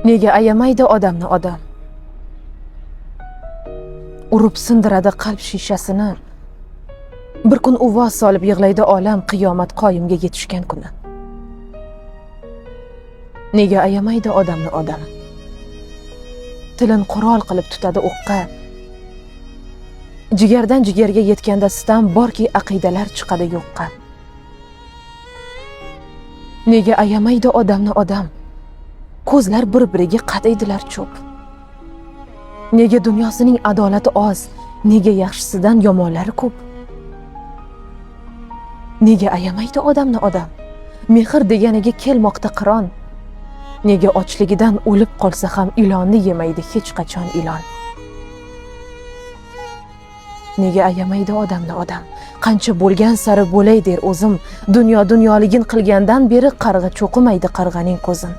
Nega ayamaydi odamni odam? Urib sindiradi qalb shishasini. Bir kun uvoz solib yig'laydi olam qiyomat qoyimga yetishgan kuni. Nega ayamaydi odamni odam? Tilin qurol qilib tutadi o'qqa. Jigardan jigarga yetganda sitam borki aqidalar chiqadi yo'qqa. Nega ayamaydi odamni odam? Ko'zlar bir-biriga qadaydilar cho'p. Nega dunyosining adolati oz, nega yaxshisidan yomonlari ko'p? Nega ayamaydi odamni odam? Mehr deganiga kelmoqda qiron. Nega ochligidan o'lib qolsa ham ilonni yemaydi hech qachon ilon? Nega ayamaydi odamni odam? Qancha bo'lgan sari bo'lay der o'zim, dunyoligin qilgandan beri qarg'a cho'qimaydi qarg'aning ko'zin.